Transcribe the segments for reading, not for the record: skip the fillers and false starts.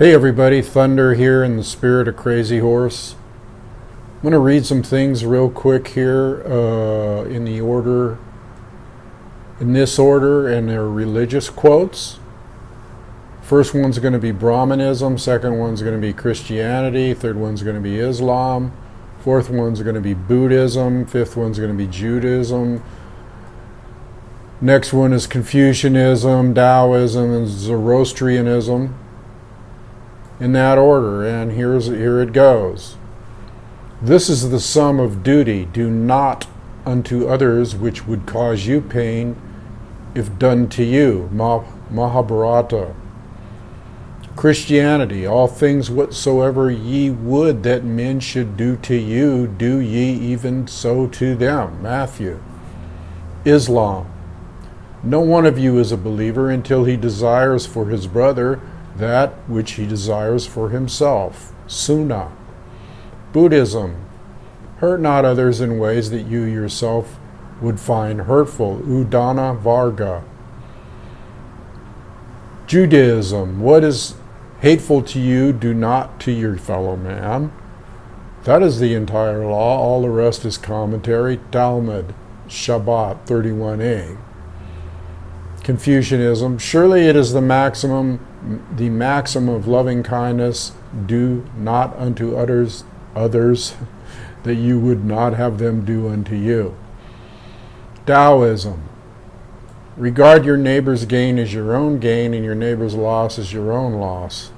Hey everybody, Thunder here in the spirit of Crazy Horse. I'm going to read some things real quick here in this order, and they're religious quotes. First one's going to be Brahmanism, second one's going to be Christianity, third one's going to be Islam, fourth one's going to be Buddhism, fifth one's going to be Judaism. Next one is Confucianism, Taoism, and Zoroastrianism. In that order, and here it goes. This is the sum of duty. Do not unto others which would cause you pain if done to you. Mahabharata. Christianity. All things whatsoever ye would that men should do to you, do ye even so to them. Matthew. Islam. No one of you is a believer until he desires for his brother that which he desires for himself. Sunnah. Buddhism. Hurt not others in ways that you yourself would find hurtful. Udana Varga. Judaism. What is hateful to you, do not to your fellow man. That is the entire law. All the rest is commentary. Talmud. Shabbat 31a. Confucianism. Surely it is the maxim of loving kindness. Do not unto others that you would not have them do unto you. Taoism. Regard your neighbor's gain as your own gain, and your neighbor's loss as your own loss.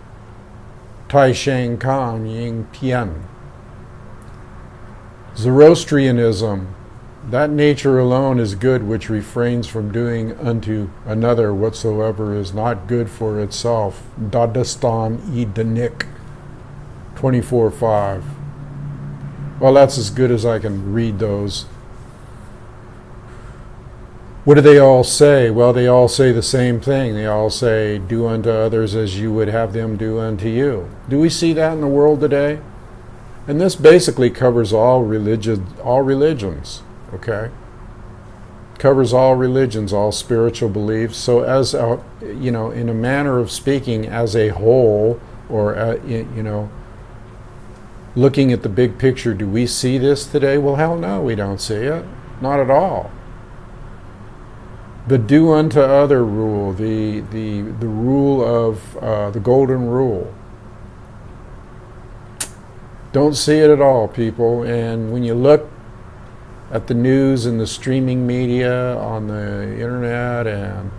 Tai Shang Kan Ying Pian. Zoroastrianism. That nature alone is good which refrains from doing unto another whatsoever is not good for itself. Dadastan-i Danik 24:5. Well, that's as good as I can read those. What do they all say? Well, they all say the same thing. They all say, do unto others as you would have them do unto you. Do we see that in the world today? And this basically covers all religions. Okay, covers all religions, all spiritual beliefs. So, as in a manner of speaking, as a whole, or looking at the big picture, do we see this today? Well, hell no, we don't see it, not at all. The do unto other rule, the rule of the golden rule. Don't see it at all, people. And when you look at the news and the streaming media on the internet and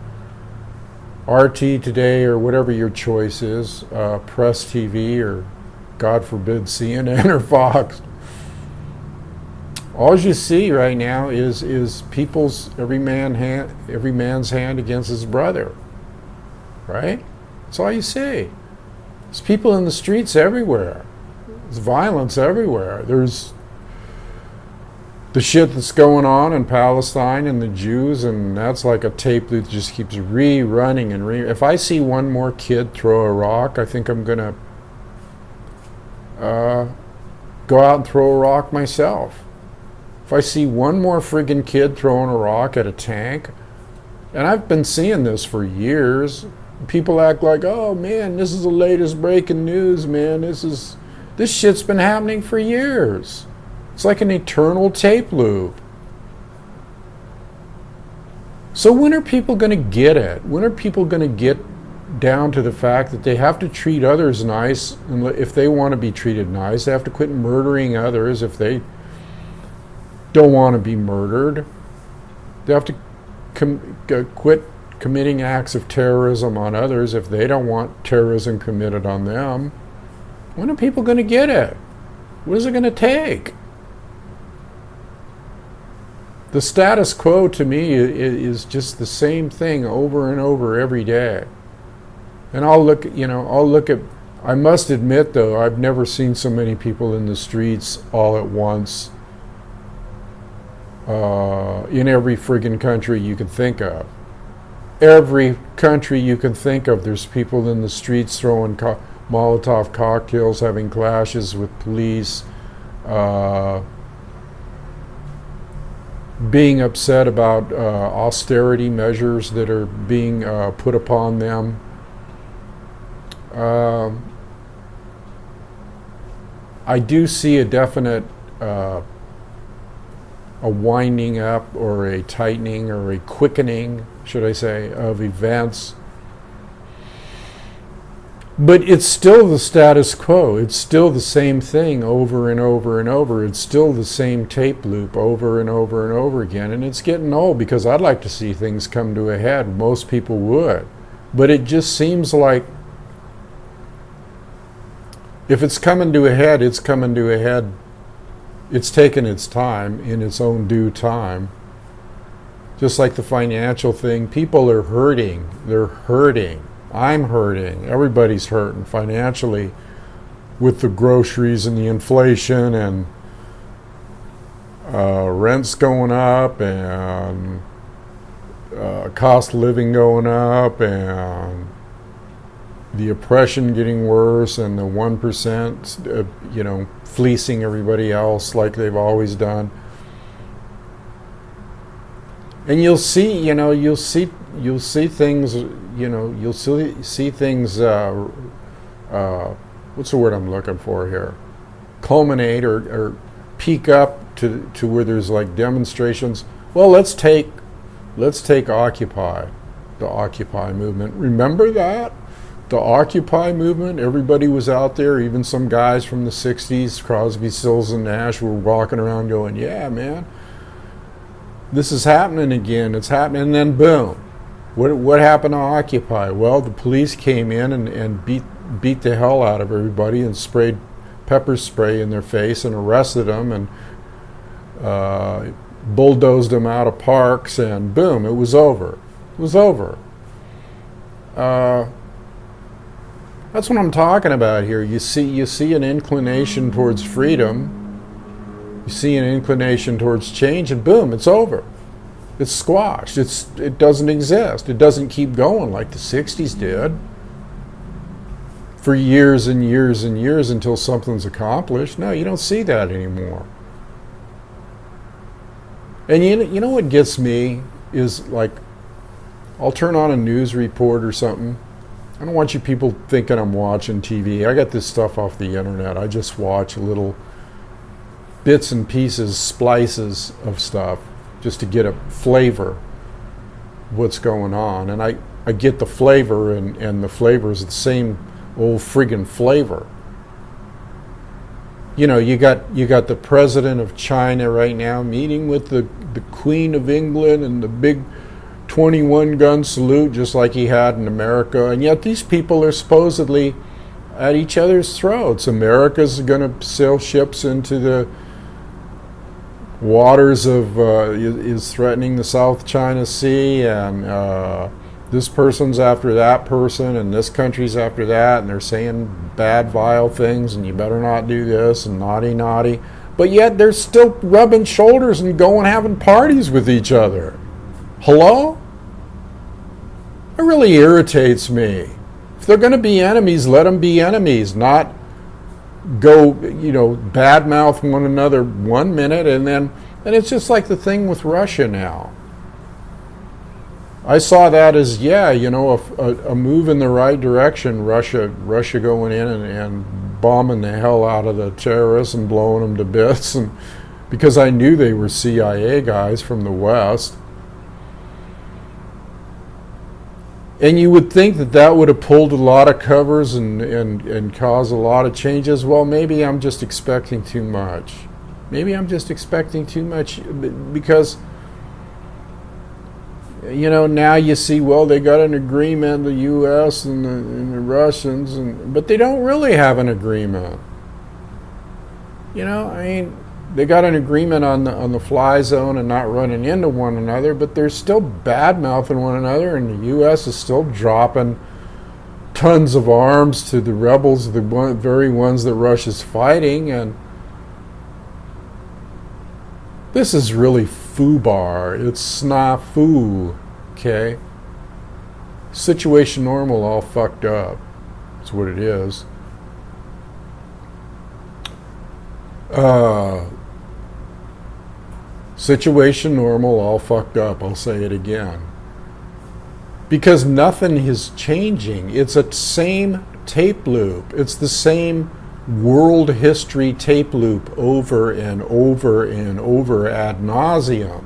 RT Today or whatever your choice is, Press TV or God forbid CNN or Fox, all you see right now is people's every man's hand against his brother, right? That's all you see. There's people in the streets everywhere. There's violence everywhere. There's the shit that's going on in Palestine and the Jews, and that's like a tape that just keeps rerunning and If I see one more kid throw a rock, I think I'm gonna go out and throw a rock myself. If I see one more friggin' kid throwing a rock at a tank, and I've been seeing this for years, people act like, oh man, this is the latest breaking news, man. This shit's been happening for years. It's like an eternal tape loop. So when are people going to get it? When are people going to get down to the fact that they have to treat others nice? And if they want to be treated nice, they have to quit murdering others if they don't want to be murdered. They have to quit committing acts of terrorism on others if they don't want terrorism committed on them. When are people going to get it? What is it going to take? The status quo to me is just the same thing over and over every day. And I'll look at, I must admit though, I've never seen so many people in the streets all at once in every friggin' country you can think of. Every country you can think of, there's people in the streets throwing Molotov cocktails, having clashes with police, being upset about austerity measures that are being put upon them. I do see a definite a winding up or a tightening or a quickening, should I say, of events. But it's still the status quo. It's still the same thing over and over and over. It's still the same tape loop over and over and over again. And it's getting old because I'd like to see things come to a head. Most people would. But it just seems like if it's coming to a head, it's coming to a head. It's taken its time in its own due time. Just like the financial thing, people are hurting. They're hurting. I'm hurting. Everybody's hurting financially with the groceries and the inflation and rents going up and cost of living going up and the oppression getting worse and the 1%, fleecing everybody else like they've always done. And you'll see things, you'll see things, what's the word I'm looking for here? Culminate or peak up to where there's like demonstrations. Well, let's take Occupy, the Occupy movement. Remember that? The Occupy movement, everybody was out there, even some guys from the 60s, Crosby, Stills, and Nash were walking around going, yeah, man, this is happening again, it's happening, and then boom. What happened to Occupy? Well, the police came in and beat the hell out of everybody and sprayed pepper spray in their face and arrested them and bulldozed them out of parks, and boom, it was over. It was over. That's what I'm talking about here. You see an inclination towards freedom. You see an inclination towards change, and boom, it's over. It's squashed. It doesn't exist. It doesn't keep going like the 60s did for years and years and years until something's accomplished. No, you don't see that anymore. And you know what gets me is, like, I'll turn on a news report or something. I don't want you people thinking I'm watching TV. I got this stuff off the internet. I just watch little bits and pieces, splices of stuff, just to get a flavor of what's going on. And I get the flavor, and the flavor is the same old friggin' flavor. You got the president of China right now meeting with the Queen of England and the big 21-gun salute, just like he had in America, and yet these people are supposedly at each other's throats. America's going to sail ships into the waters of, is threatening the South China Sea, and this person's after that person, and this country's after that, and they're saying bad, vile things, and you better not do this, and naughty. But yet they're still rubbing shoulders and going having parties with each other. Hello? It really irritates me. If they're going to be enemies, let them be enemies, not go, badmouth one another 1 minute, and it's just like the thing with Russia now. I saw that as, a move in the right direction, Russia going in and bombing the hell out of the terrorists and blowing them to bits, and because I knew they were CIA guys from the West. And you would think that would have pulled a lot of covers and caused a lot of changes. Well, maybe I'm just expecting too much. Because, now you see, well, they got an agreement, the U.S. and the Russians, but they don't really have an agreement. They got an agreement on the fly zone and not running into one another, but they're still bad-mouthing one another, and the U.S. is still dropping tons of arms to the rebels, the very ones that Russia's fighting, and this is really foobar. It's snafu, okay? Situation normal all fucked up. That's what it is. Situation normal, all fucked up. I'll say it again. Because nothing is changing. It's a same tape loop. It's the same world history tape loop over and over and over ad nauseum.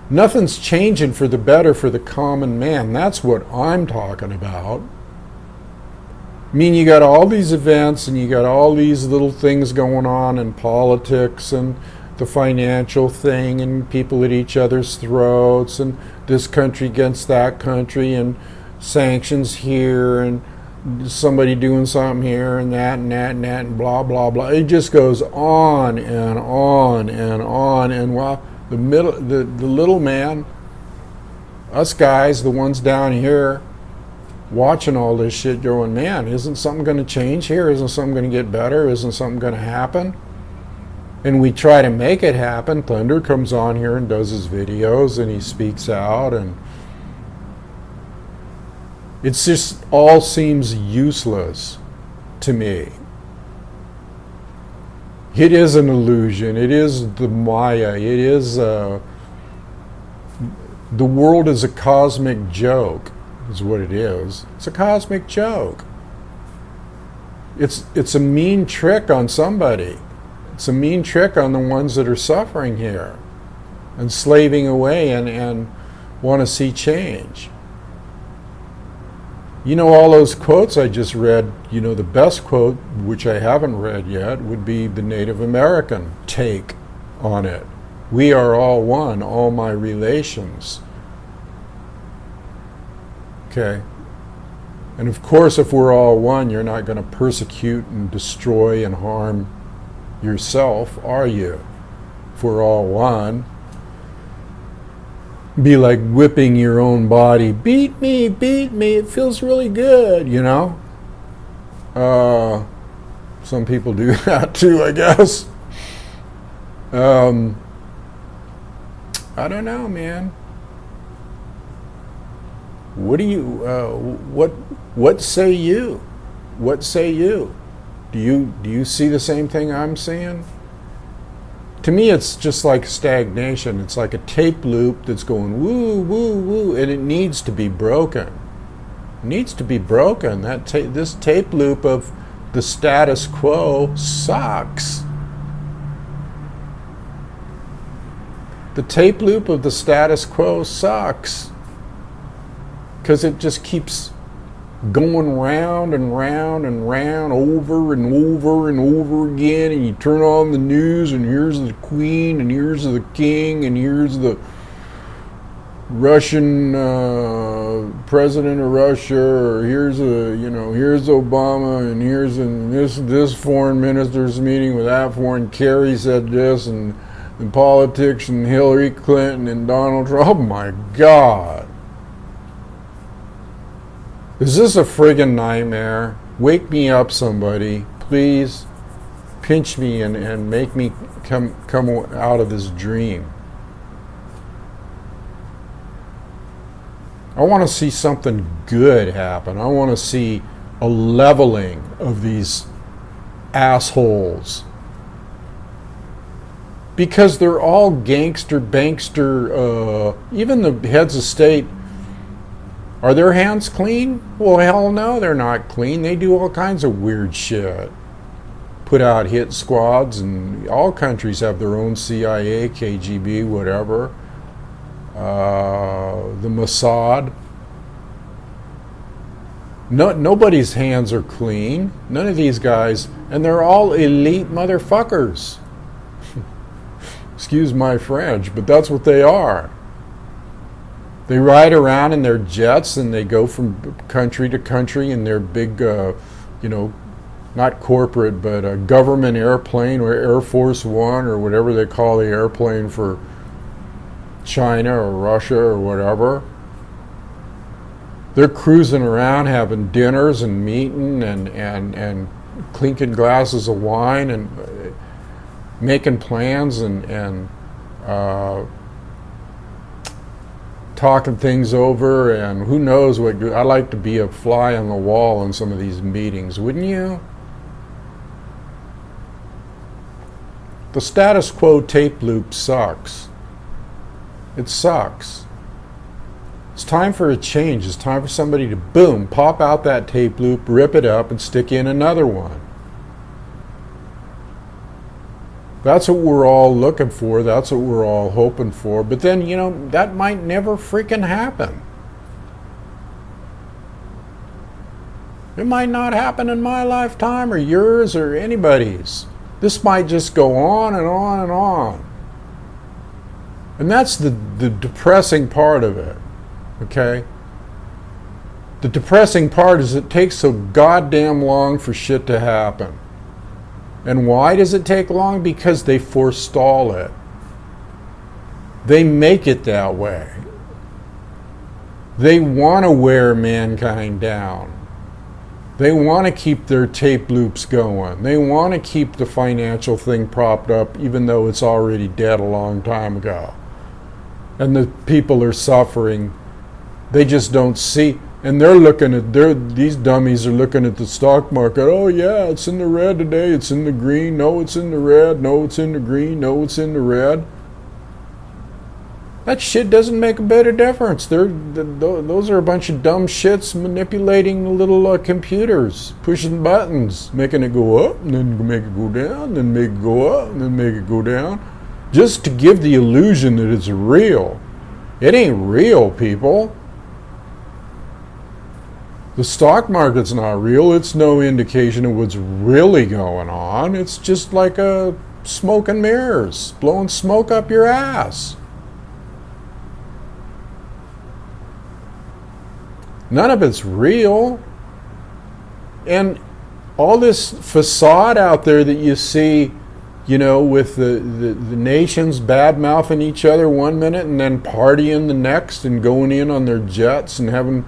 Nothing's changing for the better for the common man. That's what I'm talking about. I mean, you got all these events and you got all these little things going on in politics and the financial thing and people at each other's throats and this country against that country and sanctions here and somebody doing something here and that and that and that and blah blah blah. It just goes on and on and on. And while the little man, us guys, the ones down here watching all this shit going, man, isn't something going to change here? Isn't something going to get better? Isn't something going to happen? And we try to make it happen. Thunder comes on here and does his videos and he speaks out, and it's just all seems useless to me. It is an illusion. It is the Maya. It is the world is a cosmic joke, is what it is. It's a cosmic joke. It's a mean trick on somebody. It's a mean trick on the ones that are suffering here and slaving away and want to see change. You know, all those quotes I just read, you know, the best quote, which I haven't read yet, would be the Native American take on it. We are all one, all my relations. Okay. And of course, if we're all one, you're not going to persecute and destroy and harm yourself, are you? If we're all one. Be like whipping your own body. Beat me, it feels really good, you know? Some people do that too, I guess. I don't know, man. What do you, what say you? What say you? Do you see the same thing I'm seeing? To me, it's just like stagnation. It's like a tape loop that's going woo, woo, woo, and it needs to be broken. It needs to be broken. This tape loop of the status quo sucks. The tape loop of the status quo sucks. Because it just keeps going round and round and round, over and over and over again, and you turn on the news and here's the queen and here's the king and here's the Russian president of Russia, or here's Obama, and here's this foreign minister's meeting with that foreign, Kerry said this, and politics and Hillary Clinton and Donald Trump. Oh my God. Is this a friggin' nightmare? Wake me up, somebody. Please pinch me and make me come out of this dream. I want to see something good happen. I want to see a leveling of these assholes. Because they're all gangster, bankster, even the heads of state. Are their hands clean? Well, hell no, they're not clean. They do all kinds of weird shit. Put out hit squads, and all countries have their own CIA, KGB, whatever. The Mossad. Nobody's hands are clean. None of these guys, and they're all elite motherfuckers. Excuse my French, but that's what they are. They ride around in their jets and they go from country to country in their big, not corporate, but a government airplane, or Air Force One, or whatever they call the airplane for China or Russia or whatever. They're cruising around having dinners and meeting and clinking glasses of wine and making plans and talking things over, and who knows what. I'd like to be a fly on the wall in some of these meetings, wouldn't you? The status quo tape loop sucks. It sucks. It's time for a change. It's time for somebody to, boom, pop out that tape loop, rip it up, and stick in another one. That's what we're all looking for. That's what we're all hoping for. But then, you know, that might never freaking happen. It might not happen in my lifetime or yours or anybody's. This might just go on and on and on. And that's the depressing part of it. Okay? The depressing part is it takes so goddamn long for shit to happen. And why does it take long? Because they forestall it. They make it that way. They want to wear mankind down. They want to keep their tape loops going. They want to keep the financial thing propped up even though it's already dead a long time ago. And the people are suffering. They just don't see. And they're looking at, these dummies are looking at the stock market. Oh yeah, it's in the red today. It's in the green. No, it's in the red. No, it's in the green. No, it's in the red. That shit doesn't make a bit of difference. Those are a bunch of dumb shits manipulating the little computers, pushing buttons, making it go up, and then make it go down, then make it go up, and then make it go down, just to give the illusion that it's real. It ain't real, people. The stock market's not real. It's no indication of what's really going on. It's just like a smoke and mirrors, blowing smoke up your ass. None of it's real. And all this facade out there that you see, you know, with the nations bad-mouthing each other one minute and then partying the next and going in on their jets and having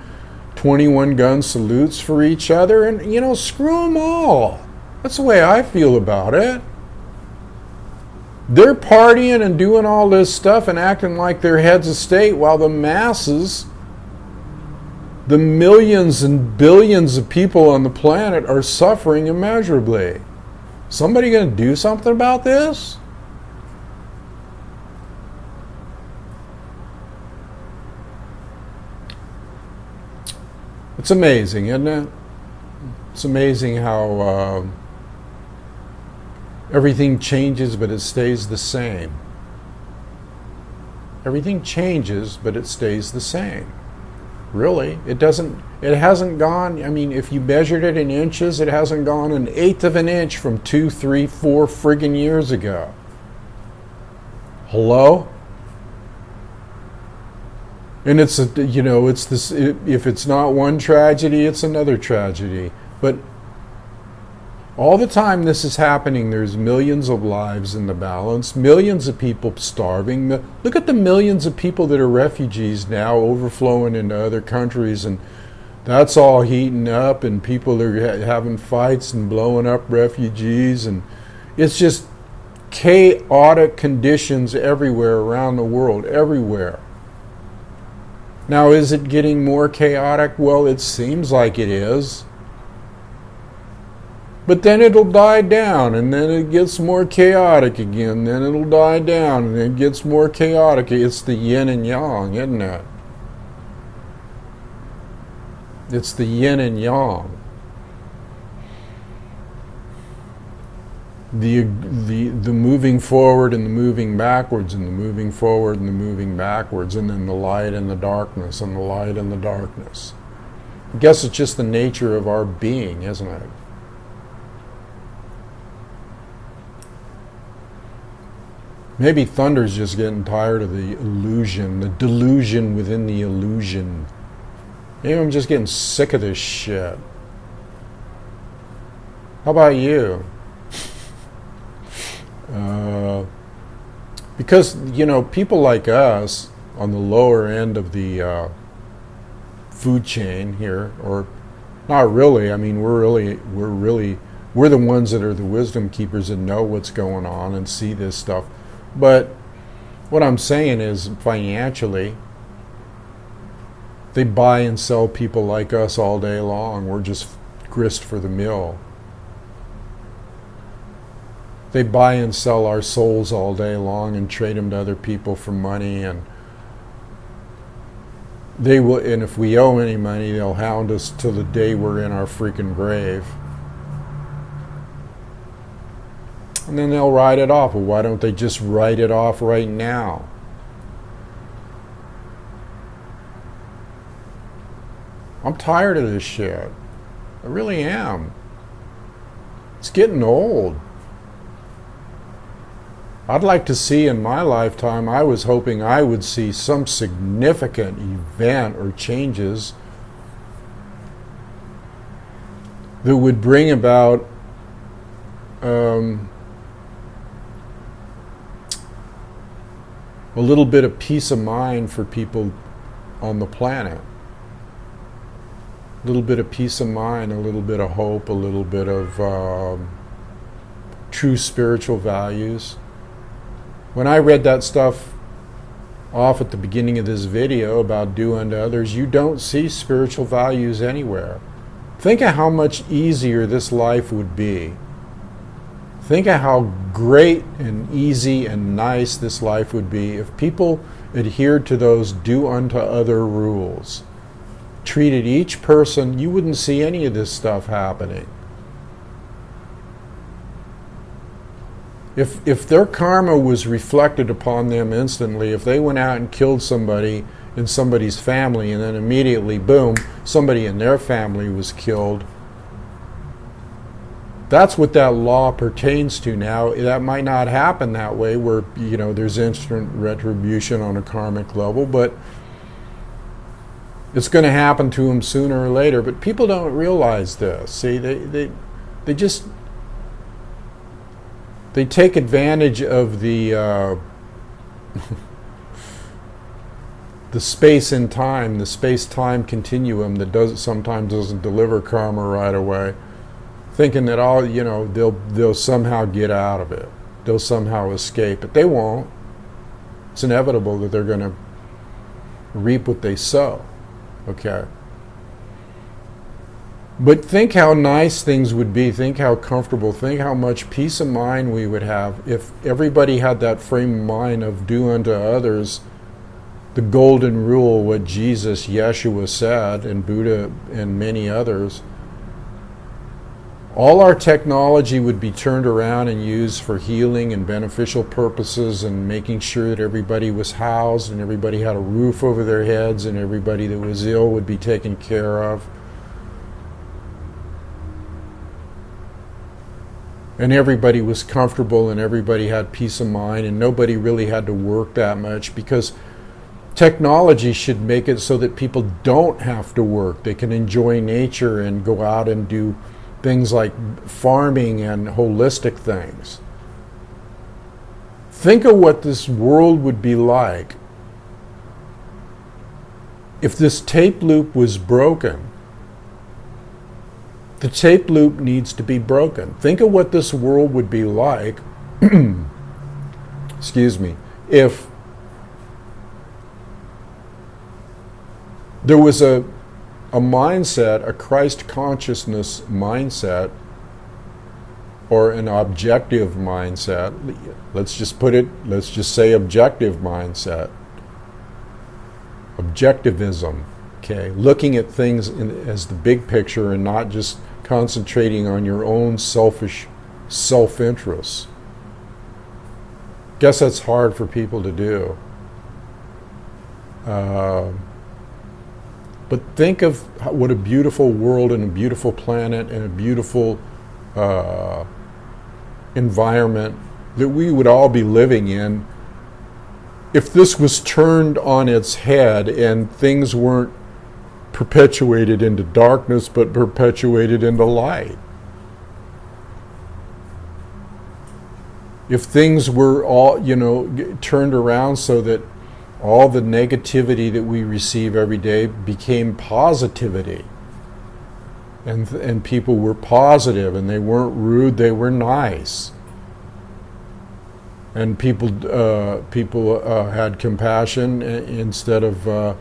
21-gun salutes for each other. And, you know, screw them all. That's the way I feel about it. They're partying and doing all this stuff and acting like they're heads of state while the masses, the millions and billions of people on the planet are suffering immeasurably. Somebody going to do something about this? It's amazing, isn't it? It's amazing how everything changes, but it stays the same. Everything changes, but it stays the same. Really, it hasn't gone, I mean, if you measured it in inches, it hasn't gone an eighth of an inch from 2, 3, 4 friggin' years ago. Hello? And it's, you know, it's this, if it's not one tragedy, it's another tragedy. But all the time this is happening, there's millions of lives in the balance, millions of people starving. Look at the millions of people that are refugees now overflowing into other countries, and that's all heating up, and people are having fights and blowing up refugees, and it's just chaotic conditions everywhere around the world, everywhere. Now, is it getting more chaotic? Well, it seems like it is. But then it'll die down, and then it gets more chaotic again, then it'll die down, and it gets more chaotic. It's the yin and yang, isn't it? It's the yin and yang. The moving forward and the moving backwards, and the moving forward and the moving backwards, and then the light and the darkness, and the light and the darkness. I guess it's just the nature of our being, isn't it? Maybe Thunder's just getting tired of the illusion, the delusion within the illusion. Maybe I'm just getting sick of this shit. How about you? Because, you know, people like us on the lower end of the food chain here, or not really, I mean, we're the ones that are the wisdom keepers and know what's going on and see this stuff. But what I'm saying is, financially, they buy and sell people like us all day long. We're just grist for the mill. They buy and sell our souls all day long and trade them to other people for money. And They will, and if we owe any money, they'll hound us till the day we're in our freaking grave. And then they'll write it off. Well, why don't they just write it off right now? I'm tired of this shit. I really am. It's getting old. I'd like to see in my lifetime, I was hoping I would see some significant event or changes that would bring about a little bit of peace of mind for people on the planet. A little bit of peace of mind, a little bit of hope, a little bit of true spiritual values. When I read that stuff off at the beginning of this video about do unto others, you don't see spiritual values anywhere. Think of how much easier this life would be. Think of how great and easy and nice this life would be if people adhered to those do unto other rules. Treated each person, you wouldn't see any of this stuff happening. If their karma was reflected upon them instantly, if they went out and killed somebody in somebody's family and then immediately, boom, somebody in their family was killed, that's what that law pertains to now. That might not happen that way where, you know, there's instant retribution on a karmic level, but it's going to happen to them sooner or later. But people don't realize this. See, they take advantage of the the space and time, the space-time continuum that sometimes doesn't deliver karma right away, thinking that they'll somehow get out of it, they'll somehow escape it. They won't. It's inevitable that they're going to reap what they sow. Okay. But think how nice things would be, think how comfortable, think how much peace of mind we would have if everybody had that frame of mind of do unto others, the golden rule, what Jesus, Yeshua said, and Buddha and many others. All our technology would be turned around and used for healing and beneficial purposes and making sure that everybody was housed and everybody had a roof over their heads and everybody that was ill would be taken care of. And everybody was comfortable and everybody had peace of mind and nobody really had to work that much, because technology should make it so that people don't have to work. They can enjoy nature and go out and do things like farming and holistic things. Think of what this world would be like if this tape loop was broken. The tape loop needs to be broken. Think of what this world would be like excuse me, if there was a mindset, a Christ consciousness mindset, or an objective mindset. Let's just say objective mindset. Objectivism, okay? Looking at things as the big picture and not just concentrating on your own selfish self-interests. Guess that's hard for people to do. But think of what a beautiful world and a beautiful planet and a beautiful environment that we would all be living in if this was turned on its head and things weren't perpetuated into darkness but perpetuated into light. If things were all, turned around so that all the negativity that we receive every day became positivity. And people were positive and they weren't rude, they were nice. And people had compassion instead of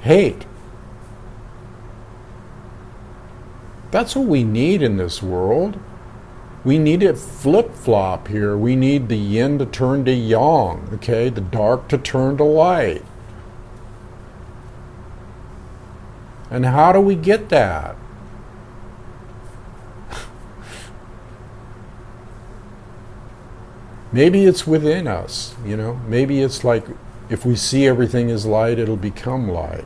hate. That's what we need in this world. We need it flip-flop here. We need the yin to turn to yang, okay? The dark to turn to light. And how do we get that? Maybe it's within us, you know. Maybe it's like if we see everything as light, it'll become light.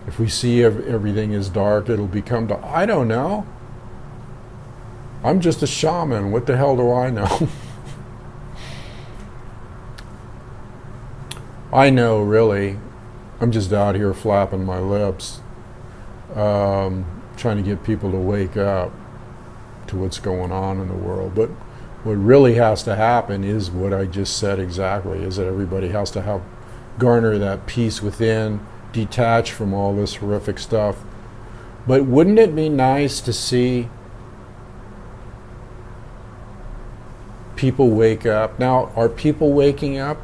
If we see everything as dark, it'll become dark. I don't know. I'm just a shaman. What the hell do I know? I know, really. I'm just out here flapping my lips, trying to get people to wake up to what's going on in the world. But what really has to happen is what I just said exactly, is that everybody has to garner that peace within, detach from all this horrific stuff. But wouldn't it be nice to see people wake up? Now, are people waking up?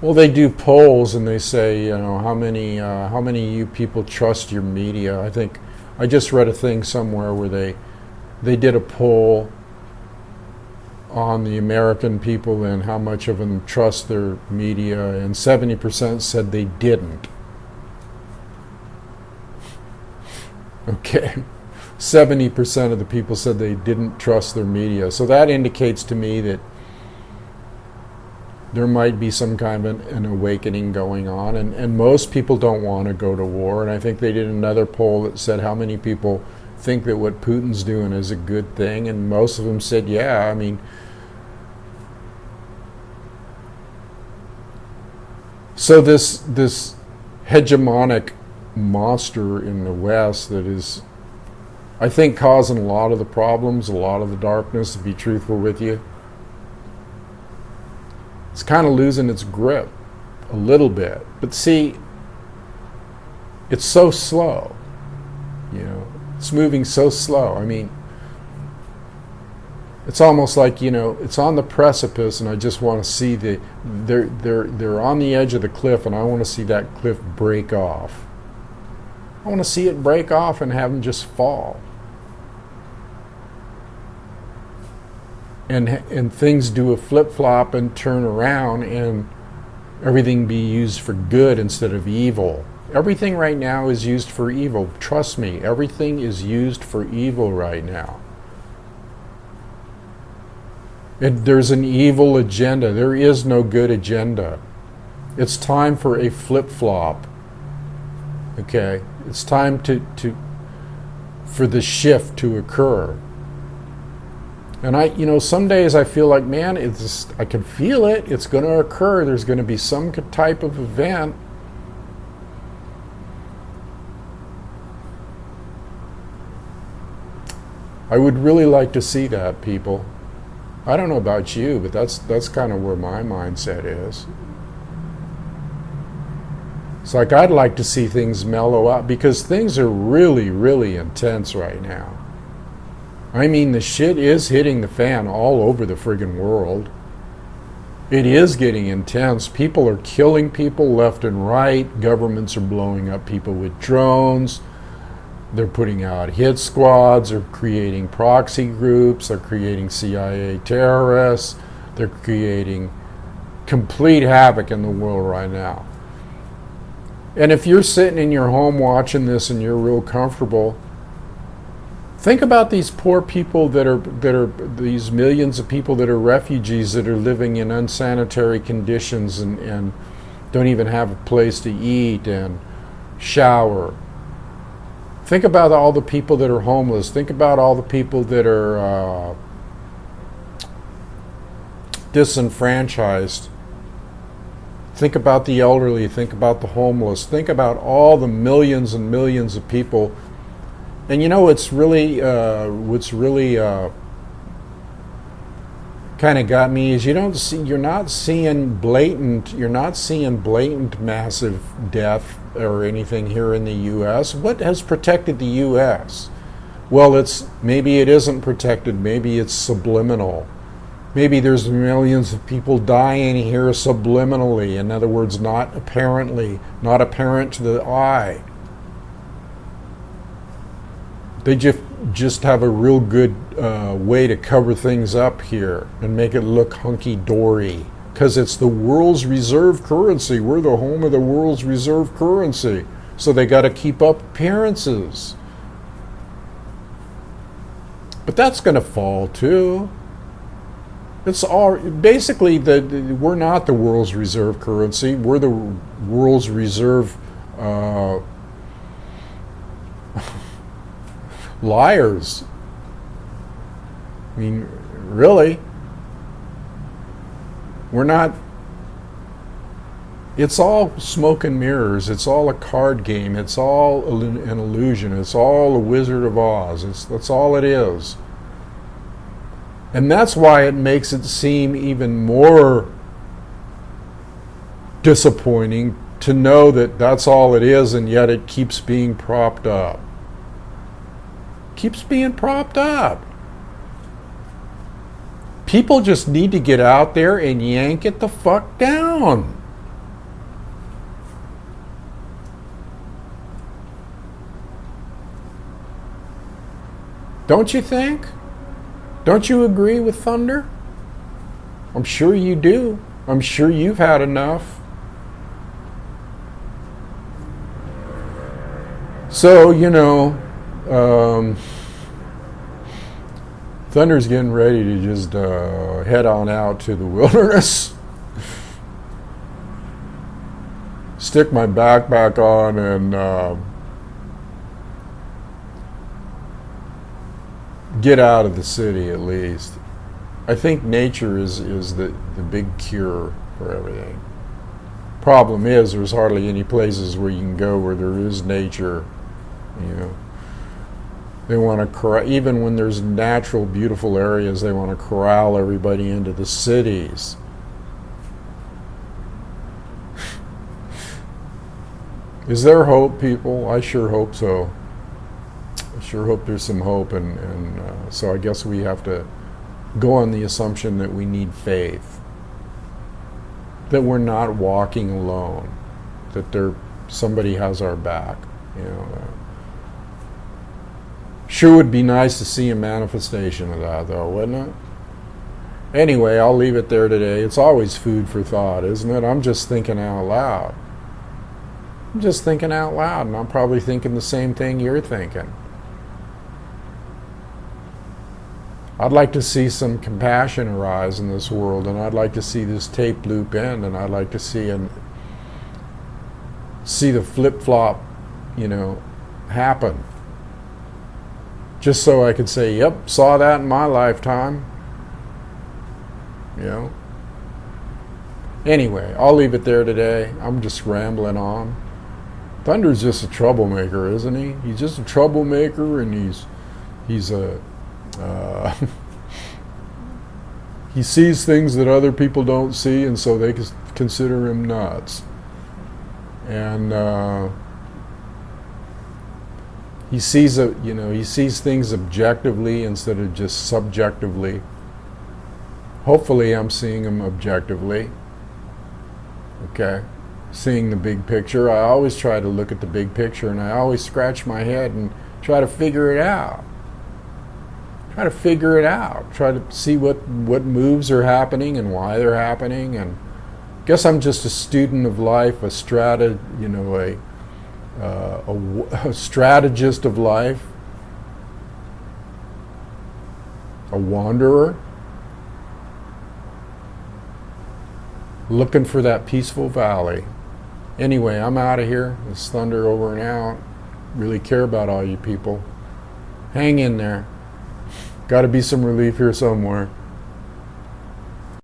Well, they do polls and they say, you know, how many of you people trust your media? I think I just read a thing somewhere where they did a poll on the American people and how much of them trust their media, and 70% said they didn't. Okay, 70% of the people said they didn't trust their media. So that indicates to me that there might be some kind of an awakening going on, and most people don't want to go to war. And I think they did another poll that said how many people think that what Putin's doing is a good thing, and most of them said, yeah. I mean, so this hegemonic monster in the West that is, I think, causing a lot of the problems, a lot of the darkness, to be truthful with you, it's kind of losing its grip a little bit. But see, it's so slow, you know, it's moving so slow. I mean, it's almost like, you know, it's on the precipice, and I just want to see they're on the edge of the cliff, and I want to see that cliff break off. I want to see it break off and have them just fall. And things do a flip-flop and turn around, and everything be used for good instead of evil. Everything right now is used for evil. Trust me, everything is used for evil right now. And there's an evil agenda. There is no good agenda. It's time for a flip-flop. Okay? It's time for the shift to occur. And you know, some days I feel like, man, I can feel it. It's going to occur. There's going to be some type of event. I would really like to see that, people. I don't know about you, but that's kind of where my mindset is. It's like I'd like to see things mellow out, because things are really, really intense right now. I mean, the shit is hitting the fan all over the friggin' world. It is getting intense. People are killing people left and right. Governments are blowing up people with drones. They're putting out hit squads. They're creating proxy groups. They're creating CIA terrorists. They're creating complete havoc in the world right now. And if you're sitting in your home watching this and you're real comfortable, think about these poor people that are these millions of people that are refugees, that are living in unsanitary conditions and don't even have a place to eat and shower. Think about all the people that are homeless. Think about all the people that are disenfranchised. Think about the elderly. Think about the homeless. Think about all the millions and millions of people. And you know what's really kind of got me is you're not seeing blatant massive death or anything here in the U.S. What has protected the U.S.? Well, maybe it isn't protected. Maybe it's subliminal. Maybe there's millions of people dying here subliminally. In other words, not apparent to the eye. They just have a real good way to cover things up here and make it look hunky-dory, because it's the world's reserve currency. We're the home of the world's reserve currency. so they got to keep up appearances. But that's going to fall too. It's all basically we're not the world's reserve currency. We're the world's reserve liars. I mean, really, we're not. It's all smoke and mirrors. It's all a card game. It's all an illusion. It's all a Wizard of Oz. That's all it is. And that's why it makes it seem even more disappointing to know that that's all it is, and yet it keeps being propped up. Keeps being propped up. People just need to get out there and yank it the fuck down. Don't you think? Don't you agree with Thunder? I'm sure you do. I'm sure you've had enough. So, Thunder's getting ready to just head on out to the wilderness. Stick my backpack on and get out of the city at least. I think nature is the big cure for everything. Problem is, there's hardly any places where you can go where there is nature. They want to even when there's natural, beautiful areas, they want to corral everybody into the cities. Is there hope, people? I sure hope so. I sure hope there's some hope, and so I guess we have to go on the assumption that we need faith, that we're not walking alone, that somebody has our back. Sure would be nice to see a manifestation of that, though, wouldn't it? Anyway, I'll leave it there today. It's always food for thought, isn't it? I'm just thinking out loud. I'm just thinking out loud, and I'm probably thinking the same thing you're thinking. I'd like to see some compassion arise in this world, and I'd like to see this tape loop end, and I'd like to see the flip-flop, happen. Just so I could say, yep, saw that in my lifetime. Anyway, I'll leave it there today. I'm just rambling on. Thunder's just a troublemaker, isn't he? He's just a troublemaker, and he's a he sees things that other people don't see, and so they consider him nuts. And he sees things objectively instead of just subjectively. Hopefully, I'm seeing them objectively. Okay, seeing the big picture. I always try to look at the big picture, and I always scratch my head and try to figure it out. Try to see what moves are happening and why they're happening. And I guess I'm just a student of life, a strategist of life, a wanderer, looking for that peaceful valley. Anyway, I'm out of here. It's Thunder over and out. Really care about all you people. Hang in there. Got to be some relief here somewhere.